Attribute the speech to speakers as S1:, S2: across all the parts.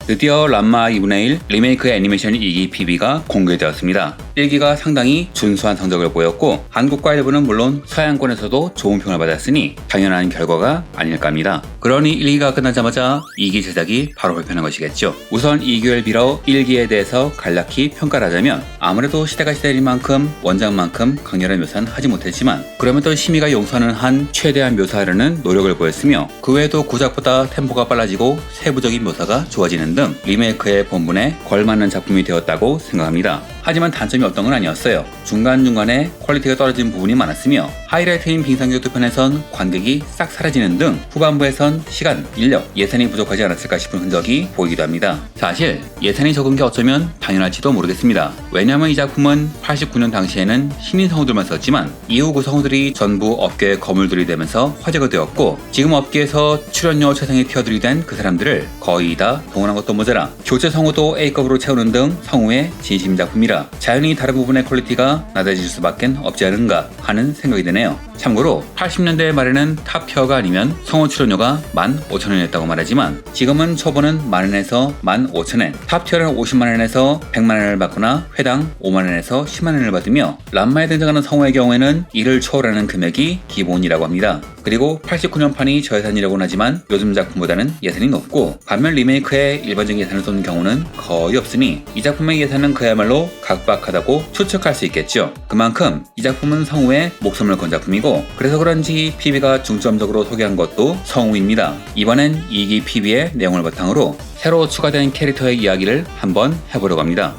S1: 드디어 람마 2분의 1 리메이크의 애니메이션 2기 PB가 공개되었습니다. 1기가 상당히 준수한 성적을 보였고 한국과 일본은 물론 서양권에서도 좋은 평을 받았으니 당연한 결과가 아닐까 합니다. 그러니 1기가 끝나자마자 2기 제작이 바로 발표하는 것이겠죠. 우선 2기를 빌어 1기에 대해서 간략히 평가를 하자면 아무래도 시대가 시대인 만큼 원작만큼 강렬한 묘사는 하지 못했지만 그러면 또 심의가 용서하는 한 최대한 묘사하려는 노력을 보였으며 그 외에도 구작보다 템포가 빨라지고 세부적인 묘사가 좋아지는 등 리메이크의 본분에 걸맞는 작품이 되었다고 생각합니다. 하지만 단점이 없던 건 아니었어요. 중간중간에 퀄리티가 떨어진 부분이 많았으며 하이라이트인 빙상격투 편에선 관객이 싹 사라지는 등 후반부에선 시간, 인력, 예산이 부족하지 않았을까 싶은 흔적이 보이기도 합니다. 사실 예산이 적은 게 어쩌면 당연할지도 모르겠습니다. 왜냐면 이 작품은 89년 당시에는 신인 성우들만 썼지만 이후 그 성우들이 전부 업계의 거물들이 되면서 화제가 되었고 지금 업계에서 출연료 최상위 티어들이 된 그 사람들을 거의 다 동원한 것도 모자라 교체 성우도 A급으로 채우는 등 성우의 진심 작품이라 자연히 다른 부분의 퀄리티가 낮아질 수밖에 없지 않은가 하는 생각이 드네요. 참고로 80년대 말에는 탑 티어가 아니면 성우 출연료가 15,000원이었다고 말하지만 지금은 초보는 만원에서 15,000원, 탑 티어는 50만원에서 100만원을 받거나 회당 5만원에서 10만원을 받으며 람마에 등장하는 성우의 경우에는 이를 초월하는 금액이 기본이라고 합니다. 그리고 89년판이 저예산이라고는 하지만 요즘 작품보다는 예산이 높고 반면 리메이크에 일반적인 예산을 쏟는 경우는 거의 없으니 이 작품의 예산은 그야말로 각박하다고 추측할 수 있겠죠. 그만큼 이 작품은 성우의 목숨을 건 작품이고 그래서 그런지 PB가 중점적으로 소개한 것도 성우입니다. 이번엔 2기 PB의 내용을 바탕으로 새로 추가된 캐릭터의 이야기를 한번 해보려고 합니다.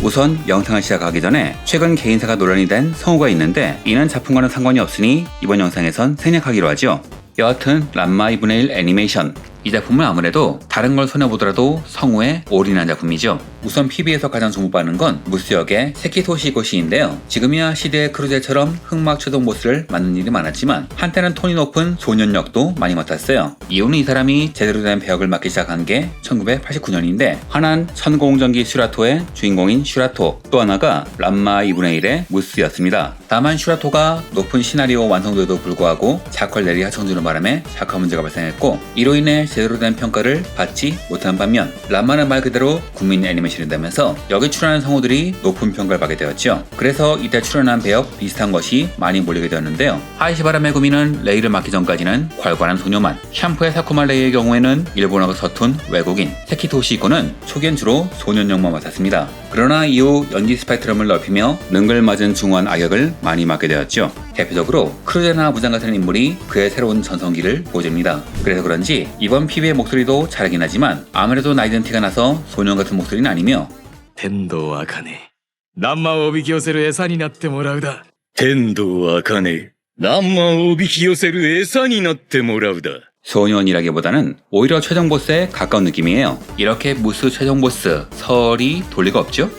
S1: 우선 영상을 시작하기 전에 최근 개인사가 논란이 된 성우가 있는데 이는 작품과는 상관이 없으니 이번 영상에선 생략하기로 하죠. 여하튼 람마 2분의 1 애니메이션 이 작품은 아무래도 다른 걸 손해보더라도 성우에 올인한 작품이죠. 우선 PB에서 가장 주목받는 건 무스 역의 세키토시 이고시인데요. 지금이야 시대의 크루제처럼 흑막 최종 보스를 맡는 일이 많았지만 한때는 톤이 높은 소년 역도 많이 맡았어요. 이유는 이 사람이 제대로 된 배역을 맡기 시작한 게 1989년인데 하나는 천공전기 슈라토의 주인공인 슈라토, 또 하나가 람마 2분의 1의 무스였습니다. 다만 슈라토가 높은 시나리오 완성도에도 불구하고 자컬 내리 하청주는 바람에 작화 문제가 발생했고 이로 인해 제대로 된 평가를 받지 못한 반면 람마는 말 그대로 국민 애니메이션이 되면서 여기 출연한 성우들이 높은 평가를 받게 되었죠. 그래서 이때 출연한 배역 비슷한 것이 많이 몰리게 되었는데요. 하이시바라 메구미는 레이를 맡기 전까지는 괄괄한 소녀만, 샴푸의 사쿠마 레이의 경우에는 일본어가 서툰 외국인, 세키토시 이코는 초기엔 주로 소년역만 맡았습니다. 그러나 이후 연기 스펙트럼을 넓히며 능글맞은 중후한 악역을 많이 맡게 되었죠. 대표적으로 크루제나 무장 같은 인물이 그의 새로운 전성기를 보여줍니다. 그래서 그런지 이번 PB의 목소리도 잘하긴 하지만 아무래도 나이든 티가 나서 소년 같은 목소리는 아니며
S2: 天道茜ランマをおびき寄せる餌になってもらうだ
S3: 天道茜ランマをおびき寄せる餌になってもらうだ
S1: 소년이라기보다는 오히려 최종 보스에 가까운 느낌이에요. 이렇게 무스 최종 보스 설이 돌 리가 없죠?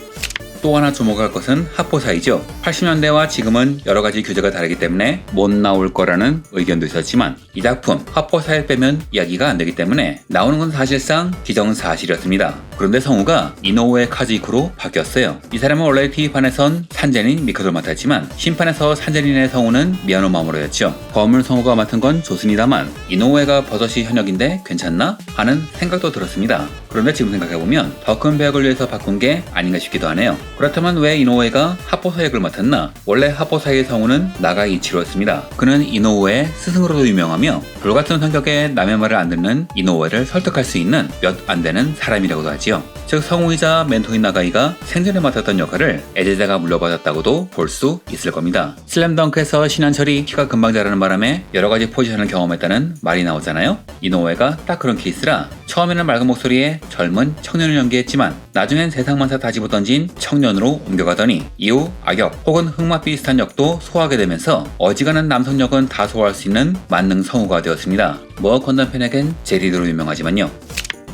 S1: 또 하나 주목할 것은 합포사이죠. 80년대와 지금은 여러가지 규제가 다르기 때문에 못 나올 거라는 의견도 있었지만 이 작품 합포사일 빼면 이야기가 안되기 때문에 나오는 건 사실상 기정사실이었습니다. 그런데 성우가 이노우에 카즈이코로 바뀌었어요. 이 사람은 원래 TV판에선 산제닌 미카도를 맡았지만 신판에서 산제닌의 성우는 미야노 마모로였죠. 거물 성우가 맡은 건 좋습니다만 이노우에가 버섯이 현역인데 괜찮나? 하는 생각도 들었습니다. 그런데 지금 생각해보면 더 큰 배역을 위해서 바꾼 게 아닌가 싶기도 하네요. 그렇다면 왜 이노우에가 하포사 역을 맡았나? 원래 하포사의 성우는 나가 이치로였습니다. 그는 이노우의 스승으로도 유명하며 불같은 성격에 남의 말을 안 듣는 이노우에를 설득할 수 있는 몇 안 되는 사람이라고도 하지요. 즉 성우이자 멘토인 나가이가 생전에 맡았던 역할을 애제자가 물려받았다고도 볼 수 있을 겁니다. 슬램덩크에서 신현철이 키가 금방 자라는 바람에 여러가지 포지션을 경험했다는 말이 나오잖아요. 이노우에가 딱 그런 케이스라 처음에는 맑은 목소리에 젊은 청년을 연기했지만 나중엔 세상만사 다 집어던진 청년으로 옮겨가더니 이후 악역 혹은 흑막 비슷한 역도 소화하게 되면서 어지간한 남성 역은 다 소화할 수 있는 만능 성우가 되었습니다. 뭐 건담 팬에겐 제리드로 유명하지만요.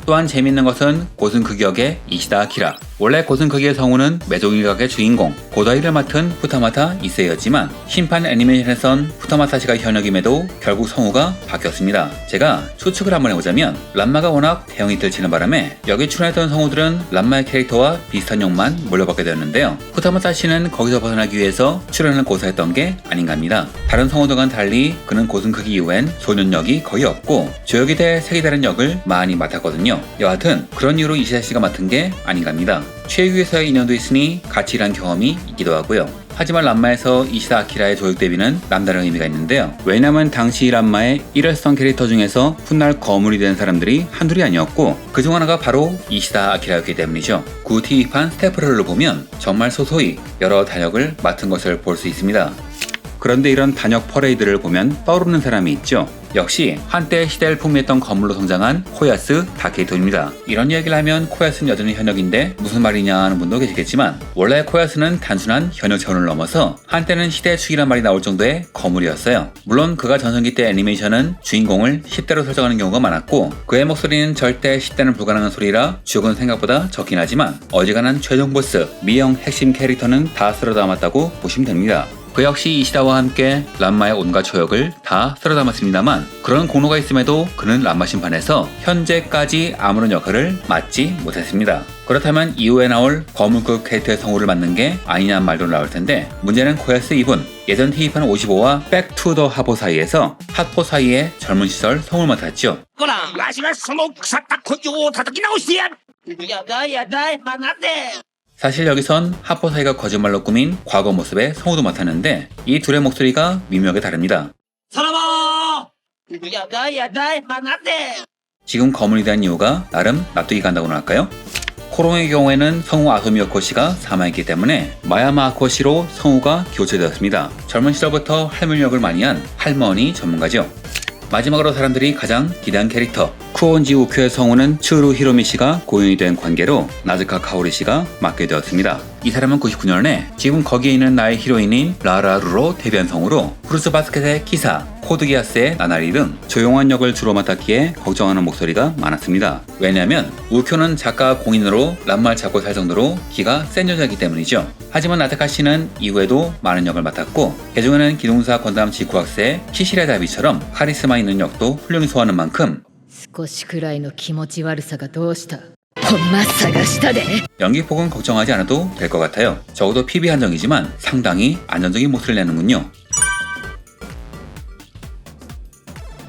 S1: 또한 재밌는 것은 곧은 그 격의 이시다 아키라, 원래 고승크기의 성우는 메종일각의 주인공 고다이를 맡은 푸타마타 이세이였지만 신판 애니메이션에선 푸타마타 씨가 현역임에도 결국 성우가 바뀌었습니다. 제가 추측을 한번 해보자면 람마가 워낙 대형 히트를 치는 바람에 여기 출연했던 성우들은 람마의 캐릭터와 비슷한 역만 물려받게 되었는데요. 푸타마타 씨는 거기서 벗어나기 위해서 출연을 고사했던 게 아닌가 합니다. 다른 성우들과는 달리 그는 고승크기 이후엔 소년역이 거의 없고 조역이 색이 다른 역을 많이 맡았거든요. 여하튼 그런 이유로 이시다 씨가 맡은 게 아닌가 합니다. 최유에서의 인연도 있으니 같이 일한 경험이 있기도 하고요. 하지만 람마에서 이시다 아키라의 조역 데뷔는 남다른 의미가 있는데요. 왜냐면 당시 람마의 일회성 캐릭터 중에서 훗날 거물이 된 사람들이 한둘이 아니었고 그중 하나가 바로 이시다 아키라였기 때문이죠. 구 TV판 스태프별로 보면 정말 소소히 여러 단역을 맡은 것을 볼 수 있습니다. 그런데 이런 단역 퍼레이드를 보면 떠오르는 사람이 있죠. 역시 한때 시대를 풍미했던 거물로 성장한 코야스 다케이토입니다. 이런 이야기를 하면 코야스는 여전히 현역인데 무슨 말이냐 하는 분도 계시겠지만 원래 코야스는 단순한 현역 차원을 넘어서 한때는 시대의 축이란 말이 나올 정도의 거물이었어요. 물론 그가 전성기 때 애니메이션은 주인공을 10대로 설정하는 경우가 많았고 그의 목소리는 절대 10대는 불가능한 소리라 주역은 생각보다 적긴 하지만 어지간한 최종 보스 미형 핵심 캐릭터는 다 쓸어 담았다고 보시면 됩니다. 그 역시 이시다와 함께 람마의 온갖 초역을 다 쓸어 담았습니다만 그런 공로가 있음에도 그는 람마 심판에서 현재까지 아무런 역할을 맡지 못했습니다. 그렇다면 이후에 나올 거물급 캐릭터의 성우를 맡는 게 아니냐는 말도 나올 텐데 문제는 코야스 이분 예전 TV판 55와 백 투 더 하보 사이에서 핫보 사이의 젊은 시절 성우를 맡았죠. 사실 여기선 핫보 사이가 거짓말로 꾸민 과거 모습의 성우도 맡았는데 이 둘의 목소리가 미묘하게 다릅니다. 지금 거물이 된 이유가 나름 납득이 간다고나 할까요? 코롱의 경우에는 성우 아소미오코 씨가 사망했기 때문에 마야마 아코 씨로 성우가 교체되었습니다. 젊은 시절부터 할머니 역을 많이 한 할머니 전문가죠. 마지막으로 사람들이 가장 기대한 캐릭터 쿠온지 우큐의 성우는 츠루 히로미 씨가 고용이 된 관계로 나즈카 카오리 씨가 맡게 되었습니다. 이 사람은 99년에 지금 거기에 있는 나의 히로인인 라라루로 데뷔한 성우로 프루스 바스켓의 키사, 코드기아스의 나나리 등 조용한 역을 주로 맡았기에 걱정하는 목소리가 많았습니다. 왜냐하면 우쿄는 작가 공인으로 람마를 잡고 살 정도로 기가 센 여자이기 때문이죠. 하지만 나타카 씨는 이후에도 많은 역을 맡았고 개중에는 기동사 건담 지쿠학세의 키시레 다비처럼 카리스마 있는 역도 훌륭히 소화하는 만큼
S4: 少しくらいの気持ち悪さがどうしたほんま探したで
S1: 연기폭은 걱정하지 않아도 될 것 같아요. 적어도 PB 한정이지만 상당히 안정적인 모습을 내는군요.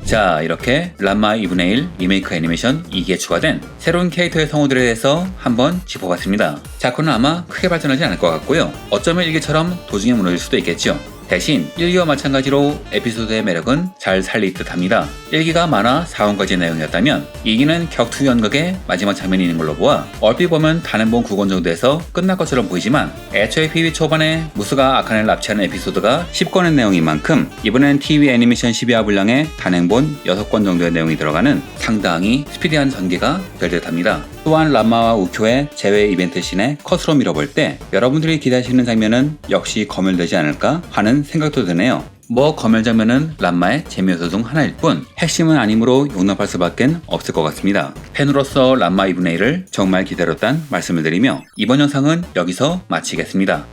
S1: 자, 이렇게 람마 2분의 1 리메이크 애니메이션 2기에 추가된 새로운 캐릭터의 성우들에 대해서 한번 짚어봤습니다. 자쿠는 아마 크게 발전하지 않을 것 같고요. 어쩌면 1기처럼 도중에 무너질 수도 있겠죠. 대신 1기와 마찬가지로 에피소드의 매력은 잘 살릴 듯 합니다. 1기가 만화 4권까지의 내용이었다면 2기는 격투 연극의 마지막 장면이 있는 걸로 보아 얼핏 보면 단행본 9권 정도에서 끝날 것처럼 보이지만 애초에 PB 초반에 무스가 아칸을 납치하는 에피소드가 10권의 내용인 만큼 이번엔 TV 애니메이션 12화 분량의 단행본 6권 정도의 내용이 들어가는 상당히 스피디한 전개가 될 듯합니다. 또한 람마와 우쿄의 재회 이벤트 씬에 컷으로 밀어볼 때 여러분들이 기대하시는 장면은 역시 검열되지 않을까 하는 생각도 드네요. 뭐 검열 장면은 람마의 재미요소 중 하나일 뿐 핵심은 아니므로 용납할 수밖에 없을 것 같습니다. 팬으로서 람마 2분의 1을 정말 기다렸단 말씀을 드리며 이번 영상은 여기서 마치겠습니다.